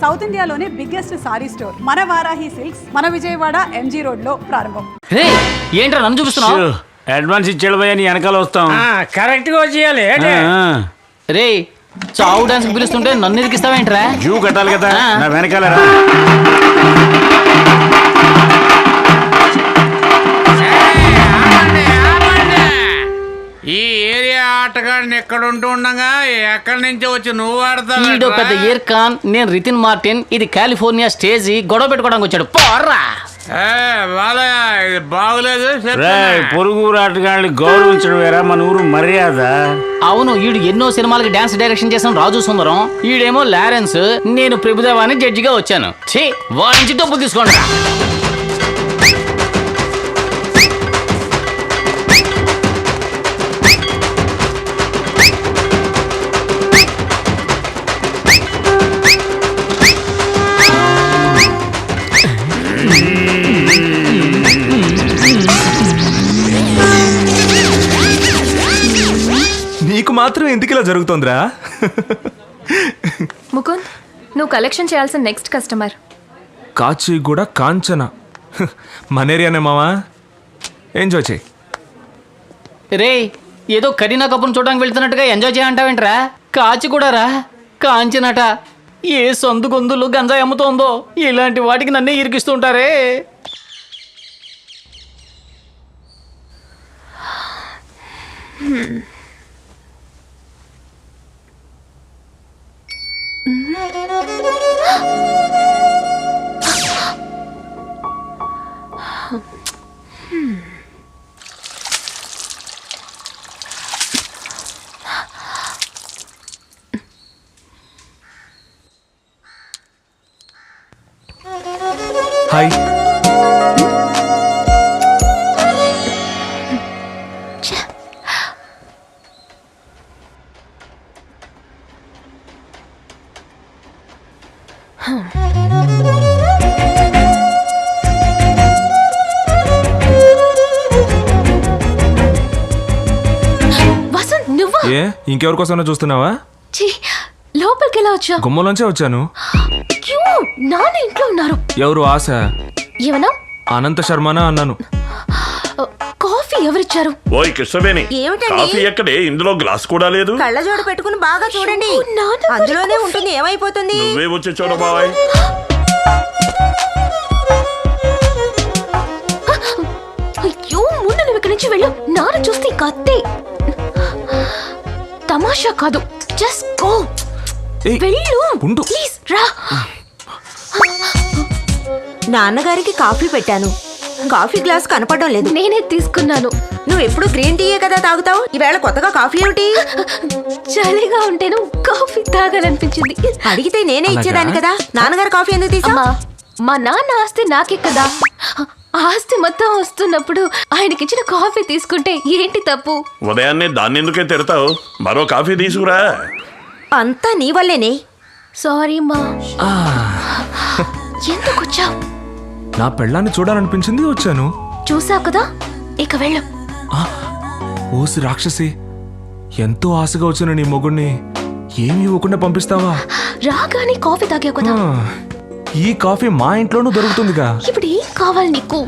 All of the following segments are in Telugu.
సౌత్ ఇండియాలోనే బిగ్గెస్ట్ సారీ స్టోర్ మన వారాహి సిల్క్స్ మన విజయవాడ ఎంజీ రోడ్ లో ప్రారంభం. ఏంట్రా నన్ను చూపిస్తున్నావు? అడ్వాన్స్ ఇచ్చేళ్ళు పోయా నీ వెనకాల వస్తాం. కరెక్ట్ గా వచ్చేయాలి. రే చావు డాన్స్ పిలుస్తుంటే నన్ను ఇరికిస్తావేంట్రా? జూ కట్టాలి కదా నా వెనకాల రా. ఈ ఏరియా ఆటగాడిని ఎక్కడ ఉంటుండగా ఎక్కడి నుంచి వచ్చి నువ్వు ఆడతావు? పెద్ద ఇయర్ ఖాన్, నేను రితిన్ మార్టిన్. ఇది కాలిఫోర్నియా స్టేజి గొడవ పెట్టుకోవడానికి వచ్చాడు. పోర్రా ఇది బాగులేదు. పొరుగు ఆటగాళ్ళని గౌరవించడం వేరా మన ఊరు మర్యాద. అవును, ఈడు ఎన్నో సినిమాలకి డాన్స్ డైరెక్షన్ చేసిన రాజు సుందరం. ఈడేమో లారెన్స్, నేను ప్రభుదేవాని జడ్జిగా వచ్చాను. వాడి నుంచి డబ్బులు తీసుకోండి. నీకు మాత్రం ఎందుకు ఇలా జరుగుతోందిరా? ముకుంద్, నువ్వు కలెక్షన్ చేయాల్సిన నెక్స్ట్ కస్టమర్ కాచిగూడ కాంచన. మన ఏరియానే మావా, ఎంజాయ్ చేయి. రే ఏదో కరీనా కపూర్ చూడడానికి వెళ్తున్నట్టుగా ఎంజాయ్ చేయంటావేంట్రా? కాచిగూడరా, కాంచనట. ఏ సొందు గొంతులు గంజాయి అమ్ముతోందో ఇలాంటి వాటికి నన్నే ఇరికిస్తుంటారే. హాయ్. వసంత్, నువ్వా? ఏ ఇంకెవరి కోసమైనా చూస్తున్నావా? లోపలికి ఎలా వచ్చా? గుమ్మలోంచే వచ్చాను. నాన్న ఇంట్లో ఉన్నారు. ఎవరు? ఆశ. ఏమన్నా? అనంత శర్మనా అన్నాను. కాఫీ ఎవరిచ్చారు? ఓయ్ కృష్ణవేణి, కాఫీ ఎక్కడే? ఇందులో గ్లాస్ కూడా లేదు. కళ్ళజోడు పెట్టుకుని బాగా చూడండి, నాన్న అందులోనే ఉంటుంది. ఏమైపోతుంది? నువ్వే వచ్చి చూడ బాయ్. అయ్యో, ముందు నువ్వు ఇక్కడి నుంచి వెళ్ళు. నాన్న చూస్తే కత్తే. తమాషా కాదు, జస్ట్ గో. వెళ్ళు ప్లీజ్, రా. నాన్నగారికి కాఫీ పెట్టాను, కాఫీ గ్లాస్ కనపడడం లేదు. నేనే తీసుకున్నాను. నువ్వు ఎప్పుడు గ్రీన్ టీయే కదా తాగుతావు, ఈవేళ కొత్తగా కాఫీ ఏమిటి? చలిగా ఉంటేను కాఫీ తాగాలనిపించింది. అడిగితే నేనే ఇచ్చేదాన్ని కదా. నాన్నగారు కాఫీ ఎందుకు తీసా? మా నాన్న ఆస్తి నాకే కదా. ఆస్తి మొత్తం వస్తున్నప్పుడు ఆయనకిచ్చిన కాఫీ తీసుకుంటే ఏంటి తప్పు? ఉదయాన్నే దాన్ని ఎందుకే తిడతావు? మరో కాఫీ తీసుకురా. అంతా నీ వల్లేనే. సారీ మా. ఎందుకు వచ్చావు? నా పెళ్ళాన్ని చూడాలనిపించింది, వచ్చాను. చూసావు కదా, ఇక వెళ్ళు. ఓసి రాక్షసి, ఎంతో ఆశగా వచ్చిన నీ మొగుడిని ఏమి ఇవ్వకుండా పంపిస్తావా? రాగానే కాఫీ తాగావు కదా. ఈ కాఫీ మా ఇంట్లోనూ దొరుకుతుందిగా. ఇప్పుడు ఏం కావాలి నీకు?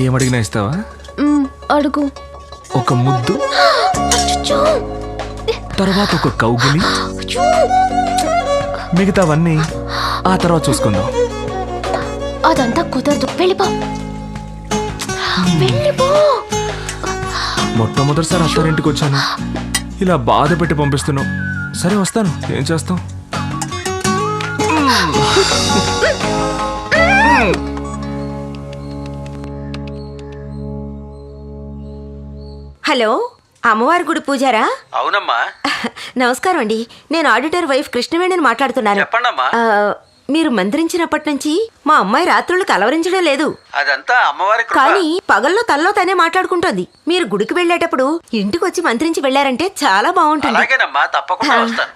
ఏమడిగినా ఇస్తావా? అడుగు. ఒక ముద్దు, అచ్చచ్చో. తర్వాత ఒక కౌగిలి, అచ్చో. మిగతావన్నీ ఆ తర్వాత చూసుకుందాం. అదంతా కుదరదు, వెళ్ళిపో. వెళ్ళిపో. మొట్టమొదటిసారి అత్తారింటికి వచ్చాను, ఇలా బాధ పెట్టి పంపిస్తున్నావు. సరే వస్తాను, ఏం చేస్తాం. హలో, అమ్మవారి గుడి పూజారా? అవునమ్మా. నమస్కారం అండి, నేను ఆడిటర్ వైఫ్ కృష్ణవేణిని మాట్లాడుతున్నాను. చెప్పండమ్మా. మీరు మంత్రించినప్పటి నుంచి మా అమ్మాయి రాత్రులు కలవరించడం లేదు. అదంతా అమ్మవారి కృప. కానీ పగల్లో తనలో తనే మాట్లాడుకుంటోంది. మీరు గుడికి వెళ్ళేటప్పుడు ఇంటికి వచ్చి మంత్రించి వెళ్ళారంటే చాలా బాగుంటుంది. అలాగేనమ్మా, తప్పకుండా వస్తాను.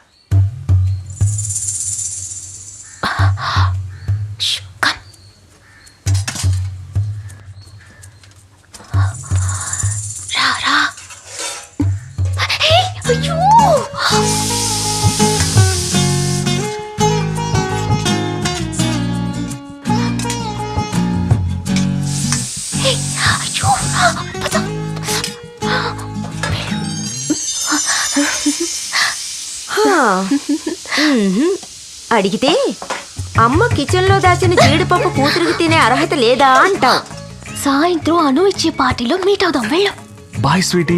అడిగితే అమ్మ కిచెన్ లో దాచిన జీడిపప్పు కూతురికి తినే అర్హత లేదా అంటావు. సాయంత్రం అను ఇచ్చే పార్టీలో మీట్ అవుదాం, వెళ్ళు. Bye sweety.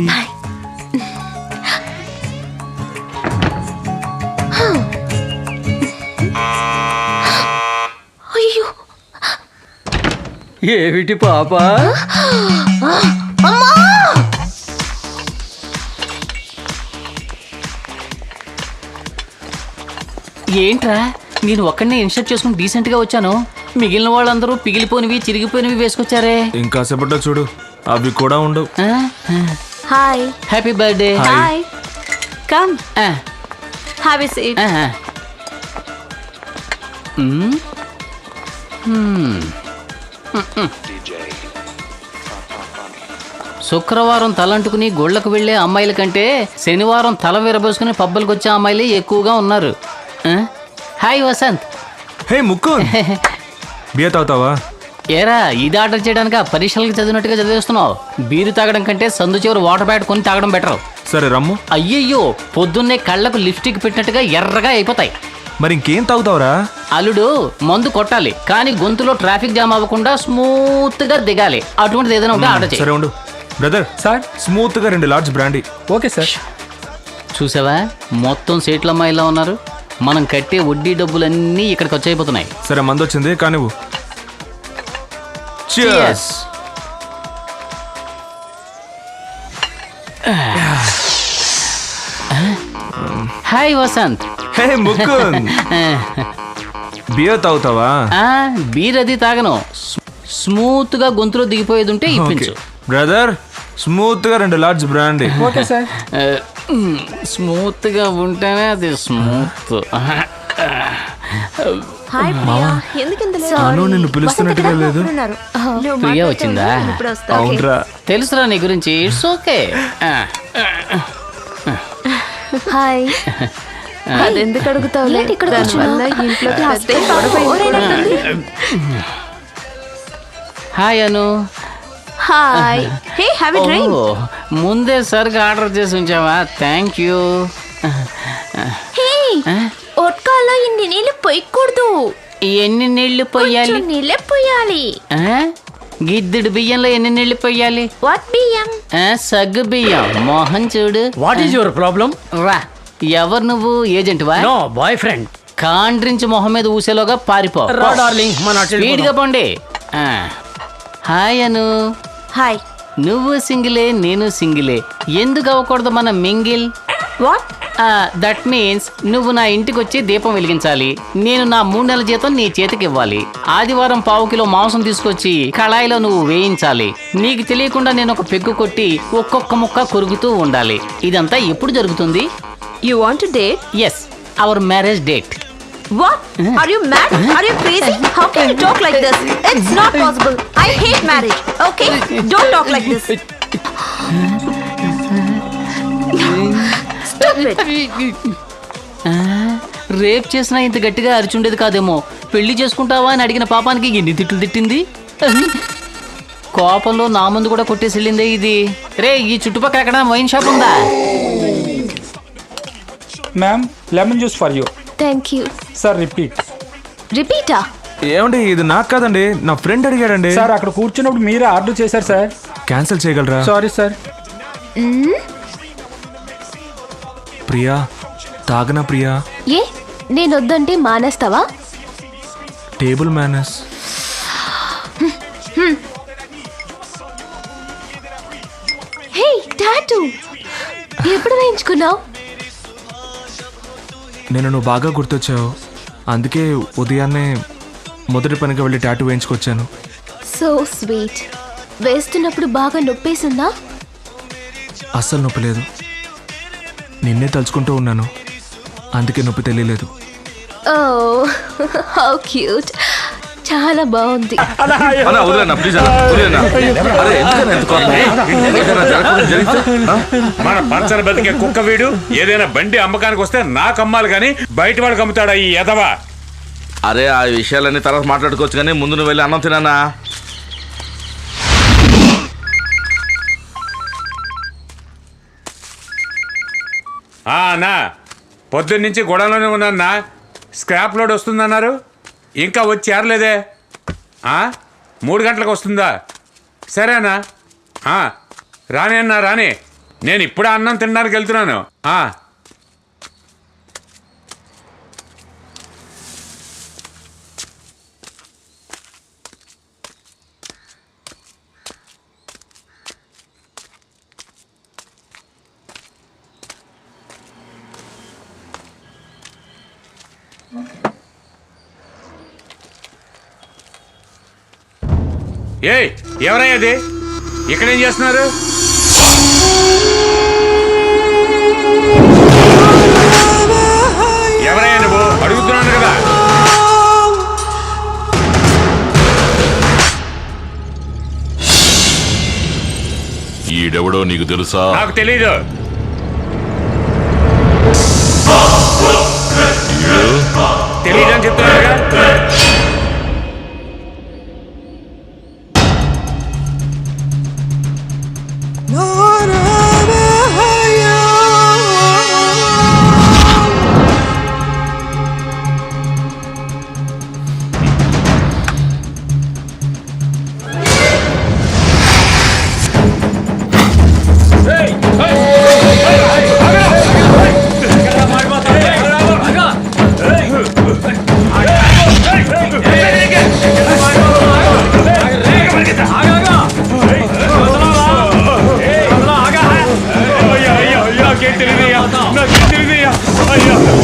అయ్యో, ఏమిటి పాప? అమ్మా! ఏంట్రా, నేను ఒక్కడనే ఇన్షర్ట్ చేసుకుని డీసెంట్ గా వచ్చాను. మిగిలిన వాళ్ళందరూ పిగిలిపోయినవి చిరిగిపోయినవి వేసుకొచ్చారే. ఇంకా సేపట్లో చూడు, అవి కూడా ఉండవు. Hi. Happy birthday. Hi. Come have a seat. శుక్రవారం తలంటుకుని గోళ్లకు వెళ్లే అమ్మాయిల కంటే శనివారం తల విరబోసుకుని పబ్బులకు వచ్చే అమ్మాయిలే ఎక్కువగా ఉన్నారు. హాయ్ వసంత్. హే ముక్కు, బియ్య తాగుతావా? ఏరా, ఇది ఆర్డర్ చేయడానికి ఆ పరీక్షలకు చదివినట్టుగా చదివేస్తున్నావు. బీరు తాగడం కంటే సందు చివరి వాటర్ బ్యాట్ కొని తాగడం బెటర్. సరే రమ్ము. అయ్యయ్యో, పొద్దున్నే కళ్ళకు లిప్స్టిక్ పెట్టినట్టుగా ఎర్రగా అయిపోతాయి. మరి ఇంకేం తాగుతావురా? అల్లుడు, మందు కొట్టాలి కానీ గొంతులో ట్రాఫిక్ జామ్ అవ్వకుండా స్మూత్ గా దిగాలి. అటువంటిది ఏదైనా ఉంటే ఆర్డర్ చేయి. సరే ఉండు బ్రదర్. సార్ స్మూత్ గా 2 లార్జ్ బ్రాండీ. Okay sir. చూసావా, మొత్తం సీట్ల అమ్మాయిలా ఉన్నారు. మనం కట్టే వడ్డీ డబ్బులన్నీ ఇక్కడికి వచ్చైపోతున్నాయి. సరే మందు వచ్చింది కానివ్వు. Cheers. హాయ్ వసంత్. హే ముక్కు, బియర్ తాగుతావా? బీర్ అది తాగను. స్మూత్ గా గొంతులో దిగిపోయేది ఉంటే ఇప్పించు. బ్రదర్, స్మూత్ గా 2 large brandy. Okay sir. Smooth గా ఉంటేనే అది స్మూత్. హాయ్ ప్రియా. ఎందుకింత లేట్? అను నిన్ను పిలుస్తున్నట్టుగా లేదు. ప్రియా వచ్చిందా? ఇప్పుడు వస్తా. అవునరా. తెలుసురా నీ గురించి. It's okay. హాయ్. అదెందుకు అడుగుతావు? ఏంటి ఇక్కడ కూర్చున్నావ్? ఇంట్లోకి వస్తే గొడవ. హాయ్ అను. Hi. Hey have a drink. ఓ, ముందే సరిగా ఆర్డర్ చేసి ఉంచావా? Thank you. హే, ఒట్కాలో ఇన్ని నీళ్ళు పోయకూడదు. ఎన్ని నీళ్లు పోయాలి? కొంచెం నీళ్ళే పోయాలి. గిద్దెడు బియ్యంలో ఎన్ని నీళ్లు పోయాలి? వాట్ బియ్యం? సగ్గు బియ్యం. మోహన్ చూడు. What is your problem? రా. ఎవరు నువ్వు? ఏజెంట్ వా? No, boy friend. కాండ్రించి మొహం మీద ఊసేలోగా పారిపో. రా డార్లింగ్, మన స్పీడ్ గా పోండి. హాయ్ అను. హాయ్. నువ్వు సింగిలే, నేను సింగిలే. ఎందుకు అవ్వకూడదు మన మింగిల్? వాట్? దట్ మీన్స్ నువ్వు నా ఇంటికి వచ్చి దీపం వెలిగించాలి. నేను నా 3 నెలల జీతం నీ చేతికి ఇవ్వాలి. ఆదివారం 1/4 కిలో మాంసం తీసుకొచ్చి కళాయిలో నువ్వు వేయించాలి. నీకు తెలియకుండా నేను ఒక పెగ్గు కొట్టి ఒక్కొక్క ముక్క కొరుకుతూ ఉండాలి. ఇదంతా ఎప్పుడు జరుగుతుంది? You want to date? Yes, our marriage date. What? Are you mad? Are you crazy? How can you talk like this? It's not possible. I hate marriage. Okay? Don't talk like this. Stop it. Rape చేసినా ఇంత గట్టిగా అరిచుండేది కాదేమో. పెళ్లి చేసుకుంటావా అని అడిగిన పాపానికి ఎన్ని తిట్లు తిట్టింది. కోపంలో నా ముందు కూడా కొట్టేసి వెళ్ళిందే ఇది. రే, ఈ చుట్టుపక్కల ఎక్కడ వైన్ షాప్ ఉందా? Ma'am, lemon juice for you. Thank you. Sir repeat. రిపీటా? ఏమండి, ఇది నాకు కాదండి, నా ఫ్రెండ్ అడిగాడండి. సార్ అక్కడ కూర్చున్నప్పుడు మీరే ఆర్డర్ చేశారు సార్. క్యాన్సిల్ చేయగలరా? Sorry sir. ప్రియా, తాగనా ప్రియా? ఏ, నేను వద్దంటే మానేస్తావా? Table manners. హే, టాటూ ఎప్పుడు వేయించుకున్నావు? నువ్వు బాగా గుర్తొచ్చావు. అందుకే ఉదయాన్నే మొదటి పనిగా వెళ్ళి టాటూ వేయించుకొచ్చాను. So sweet. వేస్తున్నప్పుడు బాగా నొప్పేసిందా? అస్సలు నొప్పి లేదు. నిన్నే తలుచుకుంటూ ఉన్నాను, అందుకే నొప్పి తెలియలేదు. ఓ, హౌ క్యూట్. చాలా బాగుంది. మన పంచన బతికే కుక్క వీడు ఏదైనా బండి అమ్మకానికి వస్తే నాకు అమ్మాలి గాని బయట వాడికి అమ్ముతాడా ఈ ఎదవా? అరే ఆ విషయాలన్నీ తర్వాత మాట్లాడుకోవచ్చు కానీ ముందు నువ్వు వెళ్ళి అన్నం తినానా? నా పొద్దున్న నుంచి గొడవలోనే ఉన్నా. స్క్రాప్ లోడ్ వస్తుందన్నారు, ఇంకా వచ్చి చేరలేదే. 3 గంటలకు వస్తుందా? సరేనా? రాని అన్నా రాని, నేను ఇప్పుడే అన్నం తినడానికి వెళ్తున్నాను. ఏయ్, ఎవరయ్యా అది? ఇక్కడేం చేస్తున్నారు? ఎవరయ్యా నువ్వు? అడుగుతున్నాను కదా. ఈడెవడో నీకు తెలుసా? నాకు తెలీదు. తెలీదని చెప్తున్నారుగా.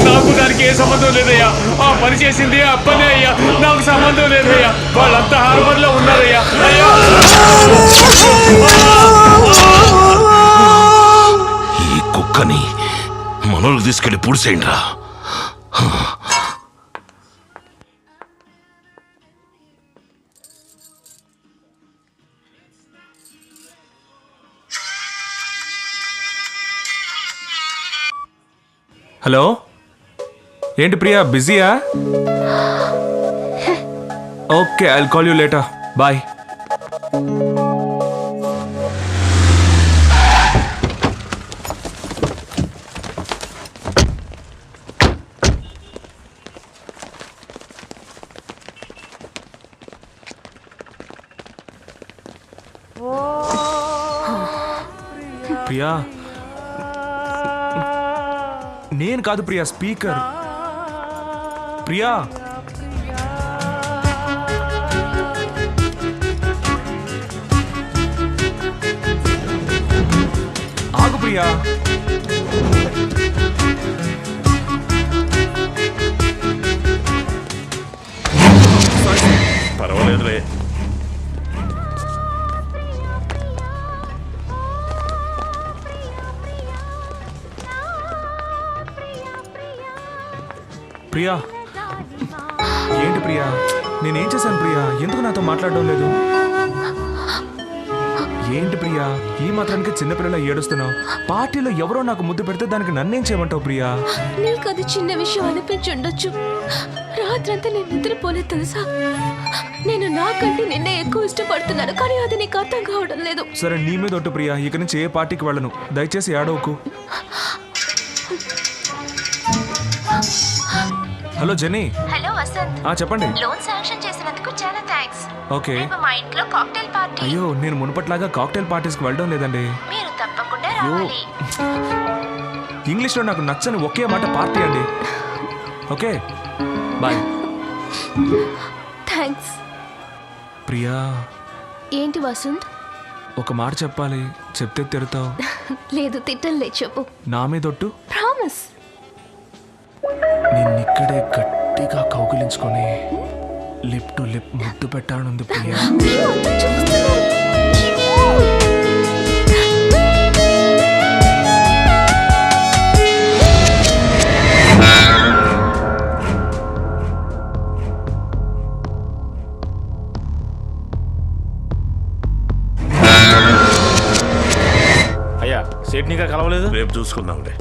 నాకు దానికి ఏ సంబంధం లేదయ్యా. ఆ పని చేసింది అప్పనే అయ్యా, నాకు సంబంధం లేదయ్యా. వాళ్ళంతా హార్బర్ లో ఉన్నారయ్యా. ఈ కుక్కని మనోళ్ళు తీసుకెళ్లి పూడ్చేయండి రా. హలో, ఏంటి ప్రియా, బిజీయా? Okay, I'll call you later. Bye. Priya, నేను కాదు ప్రియా, స్పీకర్. ప్రియా, ఆగు ప్రియా. పర్వాలేదులే. ప్రియా, ఏంటి ప్రియా, నేనేం చేశాను ప్రియా? ఎందుకు నాతో మాట్లాడడం లేదు? ఏంటి ప్రియా, ఈ మాత్రానికి చిన్నపిల్లలా ఏడుస్తున్నావు? పార్టీలో ఎవరో నాకు ముద్దు పెడితే దానికి నన్నేం చేయమంటావు ప్రియా? నీకు అది చిన్న విషయం అనిపించుండొచ్చు. రాత్రంతా నేను నిద్రపోలేదు తెలుసా. నేను నాకంటే నిన్నే ఎక్కువ ఇష్టపడుతున్నాను, కానీ అది నీకు అర్థం కావడం లేదు. సరే, నీ మీద ఒట్టు ప్రియా, ఇక నుంచి ఏ పార్టీకి వెళ్ళను. దయచేసి ఏడవకు. Hello jenny. హలో వసంత్. చెప్పండి. లోన్ శాంక్షన్ చేసినందుకు చాలా థాంక్స్. ఓకే. మా ఇంట్లో కాక్టైల్ పార్టీ. అయ్యో, నేను మునుపట్లాగా కాక్టైల్ పార్టీస్కి వెళ్ళడం లేదండి. మీరు తప్పకుండా రావాలి. ఇంగ్లీష్లో నాకు నచ్చని ఒకే మాట పార్టీ అండి. Okay, bye. థాంక్స్. ప్రియా. ఏంటి వసంత్? ఒక మాట చెప్పాలి, చెప్తే తిడతావు. లేదు, తిట్టంలే, చెప్పు. నా మీదొట్టు. ప్రామిస్. నిన్నిక్కడే గట్టిగా కౌగిలించుకొని లిప్ టు లిప్ ముద్దు పెట్టానుంది ప్రియా. అయ్యా, సేట్నిగా కలవలేదు. రేపు చూసుకుందాంలే.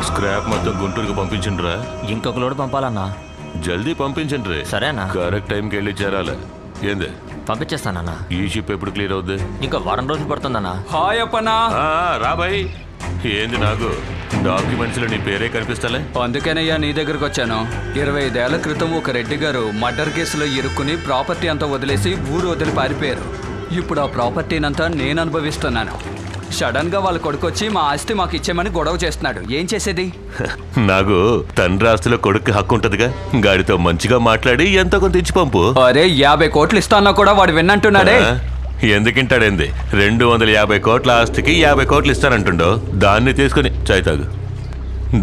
స్క్రాప్ మొత్తం గుంటూరుకి పంపించండిరా. ఇంకొక లోడు పంపాలన్నా. జల్దీ పంపించండి. సరేనా? కరెక్ట్ టైంకి వెళ్ళి చేరాలి. ఏంది? పంపించేస్తానన్నా. ఈ షిప్ ఎప్పుడు క్లియర్ అవుద్ది? ఇంకా వారం రోజులు పడుతుందన్నా. హాయ్ అప్పనా. రాబాయ్. ఏంది నాకు డాక్యుమెంట్స్ లో నీ పేరే కనిపిస్తలే? అందుకేనయ్యా నీ దగ్గరకు వచ్చాను. 25 ఏళ్ల క్రితం ఒక రెడ్డి గారు మర్డర్ కేసులో ఇరుక్కుని ప్రాపర్టీ అంతా వదిలేసి ఊరు వదిలి పారిపోయారు. ఇప్పుడు ఆ ప్రాపర్టీనంతా నేను అనుభవిస్తున్నాను. సడన్ గా వాళ్ళ కొడుకు వచ్చి మా ఆస్తి మాకు ఇచ్చేమని గొడవ చేస్తున్నాడు. ఏం చేసేది? నాకు తండ్రి ఆస్తిలో కొడుకు హక్కు ఉంటదిగా. గాడితో మంచిగా మాట్లాడి ఎంతో కొంత ఇచ్చి పంపు. అరే 50 కోట్లు ఇస్తానా కూడా వాడు విన్నంటున్నాడే. ఎందుకింటాడేంది? 250 కోట్ల ఆస్తికి 50 కోట్లు ఇస్తానంటుండో. దాన్ని తీసుకుని చాయ్తాగు.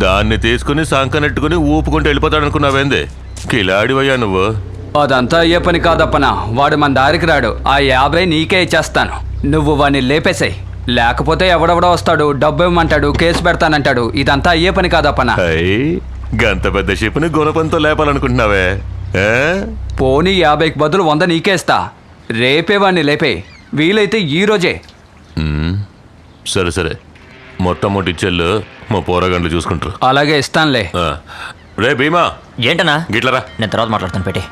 దాన్ని తీసుకుని సంకనెట్టుకుని ఊపుకుంటూ వెళ్ళిపోతాడనుకున్నావేంది? కిలాడివయ్యా నువ్వు. అదంతా అయ్యే పని కాదప్పనా. వాడు మన దారికి రాడు. ఆ 50 నీకే ఇచ్చేస్తాను. నువ్వు వాడిని లేపేసాయి. లేకపోతే ఎవడెవడో వస్తాడు, డబ్బు ఇవ్వమంటాడు, కేసు పెడతానంటాడు. ఇదంతా అయ్యే పని కాదప్పనా. గంత పెద్ద షిప్ని గుణపంతో లేపాలనుకుంటున్నావే? పోనీ 50కి బదులు 100 నీకే ఇస్తా. రేపే వాడిని లేపే, వీలైతే ఈ రోజే. సరే సరే, మొత్తం మొట్టి ఇచ్చేళ్ళు మా పోరగండ్లు చూసుకుంటారు. అలాగే ఇస్తానులే. రే భీమా. ఏంటన్నా? గిట్లరా. నేను తర్వాత మాట్లాడతాను. పెట్టి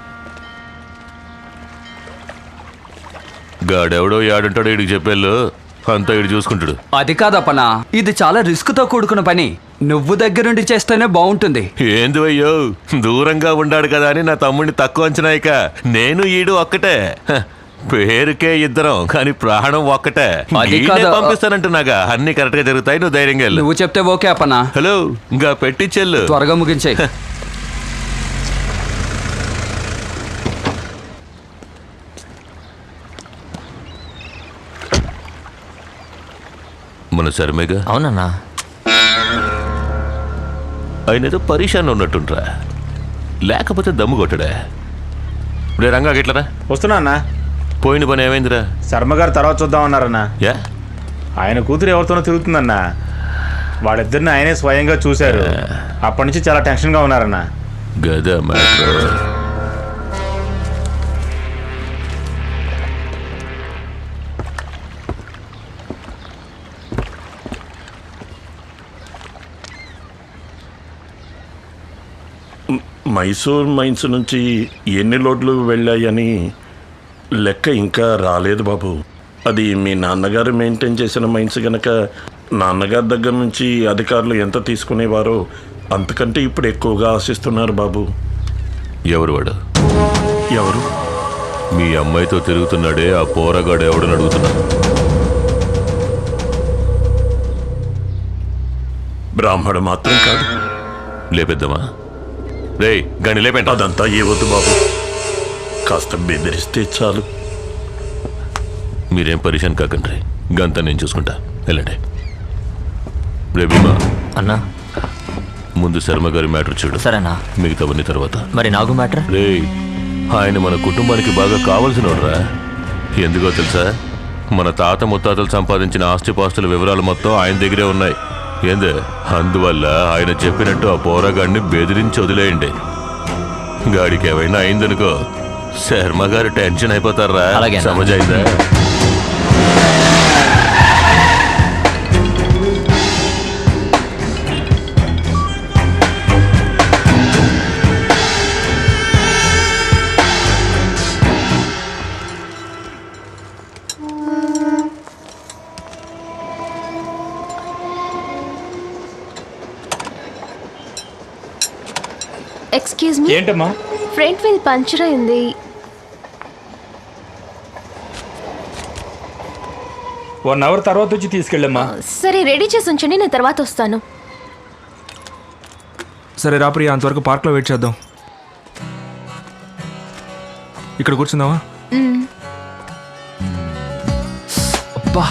గాడెవడో యాడుంటాడో ఇడికి చెప్పేళ్ళు అంతా ఇడు చూసుకుంటాడు. అది కాదప్పనా, ఇది చాలా రిస్క్ తో కూడుకున్న పని. నువ్వు దగ్గరుండి చేస్తేనే బాగుంటుంది. ఏంది అయ్యో, దూరంగా ఉండాడు కదా అని నా తమ్ముడిని తక్కువ అంచనా. ఇక నేను ఈడు ఒక్కటే. పేరుకే ఇద్దరం కానీ ప్రాణం ఒక్కటే. పంపిస్తానంటున్నాగా. అన్ని కరెక్ట్ గా జరుగుతాయి. నువ్వు ధైర్యంగా వెళ్ళు. నువ్వు చెప్తే ఓకే అప్పనా. హలో, ఇంకా పెట్టించెళ్ళు. త్వరగా ముగించే. మన శర్మేగా. అవునన్నా. ఆయన ఏదో పరీక్షాన్ని ఉన్నట్టుంట్రా, లేకపోతే దమ్ము కొట్టడా. రే రంగా గిట్లరా. వస్తున్నా అన్న. పోయిన పని ఏమైందిరా? శర్మ గారు తర్వాత చూద్దామన్నారన్నా. యా, ఆయన కూతురు ఎవరితోనో తిరుగుతుందన్నా. వాళ్ళిద్దరిని ఆయనే స్వయంగా చూశారు. అప్పటి నుంచి చాలా టెన్షన్గా ఉన్నారన్నా. గదా మ్యాటర్. మైసూర్ మైన్స్ నుంచి ఎన్ని లోడ్లు వెళ్ళాయని లెక్క ఇంకా రాలేదు బాబు. అది మీ నాన్నగారు మెయింటైన్ చేసిన మైన్స్ గనక నాన్నగారి దగ్గర నుంచి అధికారులు ఎంత తీసుకునేవారో అంతకంటే ఇప్పుడు ఎక్కువగా ఆశిస్తున్నారు బాబు. ఎవరు వాడు? ఎవరు? మీ అమ్మాయితో తిరుగుతున్నాడే ఆ పోరగాడు ఎవడని అడుగుతున్నా. బ్రాహ్మడు మాత్రం కాదు. లేపేద్దామా? రే గని లేపేంట. అదంతా ఏ వద్దు బాబు, కాస్త బెదిరిస్తే చాలు. మీరేం పరిశాన్ కాకండి. గంతా నేను చూసుకుంటా. వెళ్ళండి. రే భీమా అన్నా, ముందు శర్మ గారి మ్యాటర్ చూడు. సరేనా? మిగతావన్నీ తర్వాత. మరి నాగు మ్యాటర్? రే, ఆయన మన కుటుంబానికి బాగా కావాల్సినోడ్రా. ఎందుకో తెలుసా? మన తాత ముత్తాతలు సంపాదించిన ఆస్తిపాస్తుల వివరాలు మొత్తం ఆయన దగ్గరే ఉన్నాయి. ఏందే, అందువల్ల ఆయన చెప్పినట్టు ఆ పోరగాడిని బెదిరించి వదిలేయండి. గాడికి ఏమైనా అయిందనుకో శర్మ గారు టెన్షన్ అయిపోతారా. సమజైందా? Excuse me. ఏంటమ్మా? ఫ్రంట్ వీల్ పంచర్ అయింది. 1 అవర్ తర్వాత వచ్చి తీసుకెళ్ళమ్మా. సరే, రెడీ చేసి ఉంచండి, నేను తర్వాత వస్తాను. సరే రా ప్రియా, అంతవరకు పార్క్లో వెయిట్ చేద్దాం. ఇక్కడ కూర్చుందామా? అబ్బా,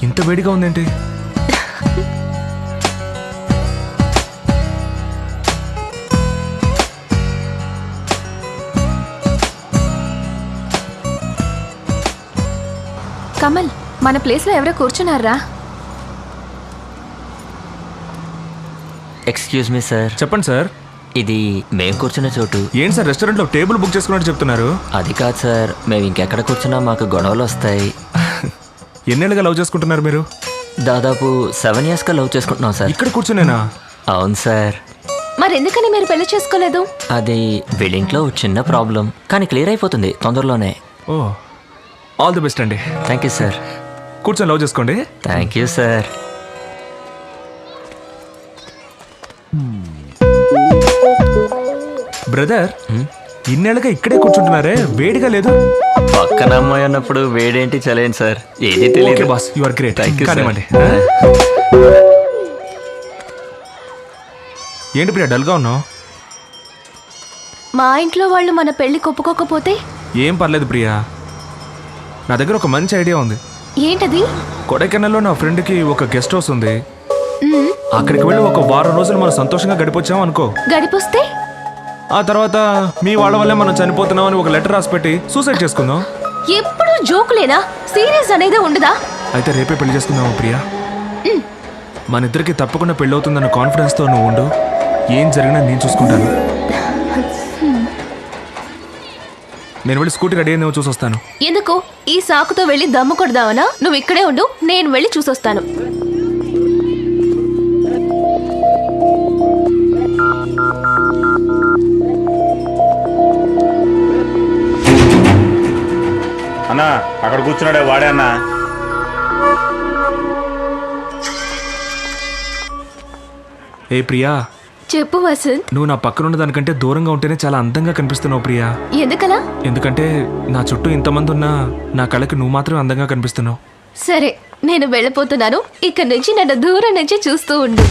ఇంత వేడిగా ఉందేంటి? కమల్, మన ప్లేస్లో ఎవరో కూర్చున్నారా? Excuse me sir. చెప్పండి సార్. ఇది మేము కూర్చున్న చోటు. ఏంటి సార్, రెస్టారెంట్లో టేబుల్ బుక్ చేసుకున్నట్టు చెప్తున్నారు? అది కాదు సార్, మేము ఇంకెక్కడ కూర్చున్నా మాకు గొడవలు వస్తాయి. ఎన్నేళ్ళుగా లవ్ చేసుకుంటున్నారు మీరు? దాదాపు 7 yearsగా లవ్ చేసుకుంటున్నాం సార్. ఇక్కడ కూర్చునేనా? అవును సార్. మరి ఎందుకని మీరు పెళ్లి చేసుకోలేదు? అది వీళ్ళింట్లో చిన్న ప్రాబ్లం, కానీ క్లియర్ అయిపోతుంది తొందరలోనే. ఓ, ఆల్ ది బెస్ట్ అండి. Thank you sir. కూర్చొని లవ్ చేసుకోండి. Thank you sir. బ్రదర్, ఇన్నేళ్ళగా ఇక్కడే కూర్చుంటున్నారే, వేడిగా లేదు? పక్కన అమ్మాయి ఉన్నప్పుడు వేడేంటి చలేంటి సార్, ఏది ఓకే తెలియదు. Boss, you are great. Thank you sir. కానివ్వండి. ఏంటి ప్రియా డల్గా ఉన్నావు? మా ఇంట్లో వాళ్ళు మన పెళ్లి ఒప్పుకోకపోతే? ఏం పర్లేదు ప్రియా, నా దగ్గర ఒక మంచి ఐడియా ఉంది. ఏంటది? కొడైకెనాల్లో నా ఫ్రెండ్కి ఒక గెస్ట్ హౌస్ ఉంది. అక్కడికి వెళ్ళి ఒక వారం రోజులు మనం సంతోషంగా గడిపొచ్చాం అనుకో. గడిపొస్తే ఆ తర్వాత మీ వాళ్ళ వల్లే మనం చనిపోతున్నాం అని ఒక లెటర్ రాసి పెట్టి సూసైడ్ చేసుకుందాం. ఎప్పుడు జోకులేనా? సీరియస్ అనేది ఉండదా? అయితే రేపే పెళ్లి చేసుకుందాం ప్రియా. మన ఇద్దరికి తప్పకుండా పెళ్ళి అవుతుందన్న కాన్ఫిడెన్స్తో నువ్వు ఉండు. ఏం జరిగినా నేను చూసుకుంటాను. నేను వెళ్ళి స్కూటీ రెడీ అయిందేమో చూసొస్తాను. ఎందుకు? ఈ సాకుతో వెళ్ళి దమ్ము కొడదావనా? నువ్వు ఇక్కడే ఉండు, నేను వెళ్ళి చూసొస్తాను. అన్నా అక్కడ కూర్చున్నాడే వాడే అన్నా. ఏ ప్రియా, చెప్పు వసంత్. నువ్వు నా పక్కన ఉన్న దానికంటే దూరంగా ఉంటేనే చాలా అందంగా కనిపిస్తున్నావు ప్రియా. ఎందుకలా? ఎందుకంటే నా చుట్టూ ఇంతమంది ఉన్నా నా కళ్ళకి నువ్వు మాత్రమే అందంగా కనిపిస్తున్నావు. సరే, నేను వెళ్ళిపోతున్నాను. ఇక్కడ నుంచి నన్ను దూరం నుంచి చూస్తూ ఉండు.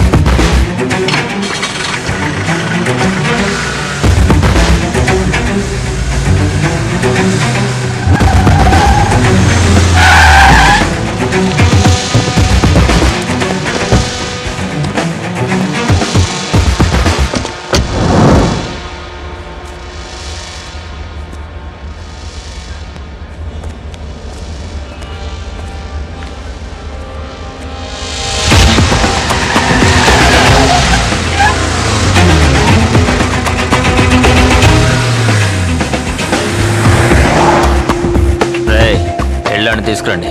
వెళ్ళండి, తీసుకురండి.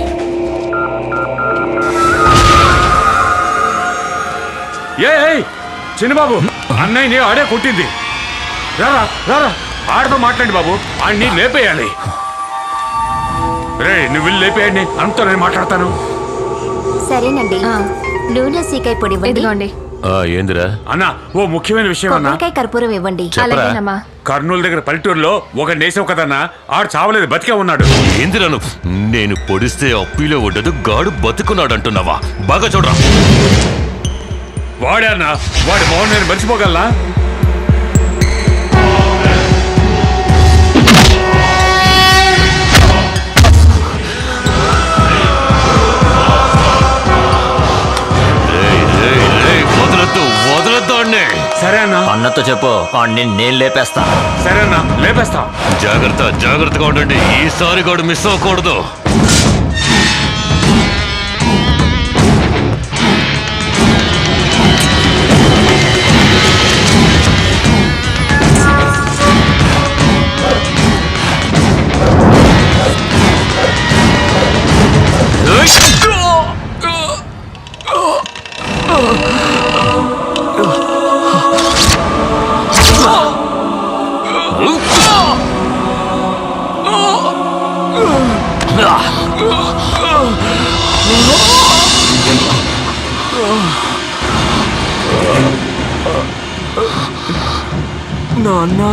చిన్నబాబు, అన్నయ్యని ఆడే కొట్టింది. రారా రారా, ఆడతో మాట్లాడి బాబు, ఆడిని లేపేయాలి. రే నువ్వు వెళ్ళి లేపేయండి, అంతా నేను మాట్లాడతాను. సరేనండి. నూనె సీకాయ పొడి ఇవ్వండి. ఏందిరా అన్నా, ఓ ముఖ్యమైన విషయం అన్నా. కొబ్బరికాయ కర్పూరం ఇవ్వండి. చెప్పరా? కర్నూలు దగ్గర పల్లెటూరులో ఒక నేసావు కదన్నా, ఆడు చావలేదు, బతికే ఉన్నాడు. ఏందిరా నువ్వు? నేను పొడిస్తే అప్పిలో ఉండదు, గాడు బతుకున్నాడు అంటున్నావా? బాగా చూడరా. వాడే అన్నా, వాడి మొహం నేను మర్చిపోగలనా? సరే అన్నా. అన్నతో చెప్పు, నేను లేపేస్తా. సరే అన్నా, లేపేస్తా. జాగ్రత్తగా ఉండండి, ఈసారి కూడా మిస్ అవ్వకూడదు. నాన్నా,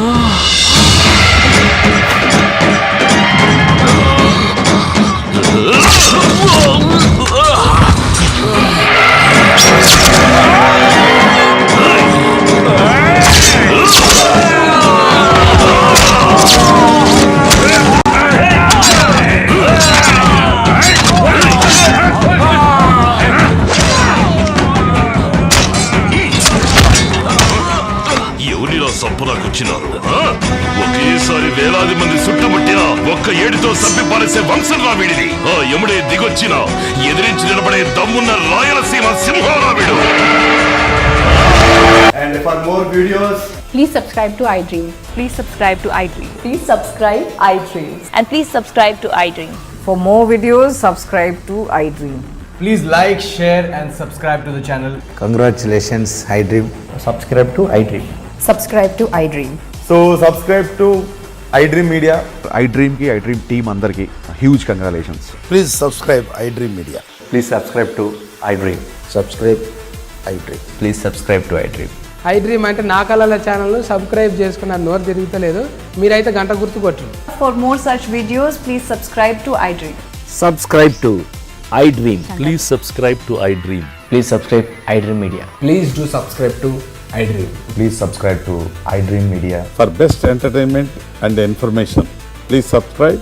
సంపదాకొచ్చినారు. ఒకేసారి వేలాది మంది చుట్టుముట్టిన ఒక్క ఏడుతో సభ్య పారేసే వంశం రా వీడిది. ఆ యముడే దిగొచ్చిన ఎదిరించి నిలబడే దమ్మున్న Rayalaseema సింహారావిడు. And for more videos, Please subscribe to iDream. Please subscribe to iDream. Please subscribe iDream. And please subscribe to iDream. For more videos, subscribe to iDream. please like, share and subscribe to the channel. iDream Media, iDream team అందరికి huge congratulations. Please subscribe iDream Media. Please subscribe to iDream. Subscribe iDream. Please subscribe to iDream. iDream అంటే నా కళల ఛానల్ సబ్స్క్రైబ్ చేసుకున్న నోరు తిరుగుతలేదు. మీరైతే గంట గుర్తు కొట్టు. For more such videos, please subscribe to iDream. Subscribe to iDream. Please subscribe to iDream. Please subscribe iDream media. Please do subscribe to iDream. Please subscribe to iDream media. For best entertainment and information, please subscribe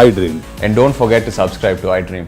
iDream. And don't forget to subscribe to iDream.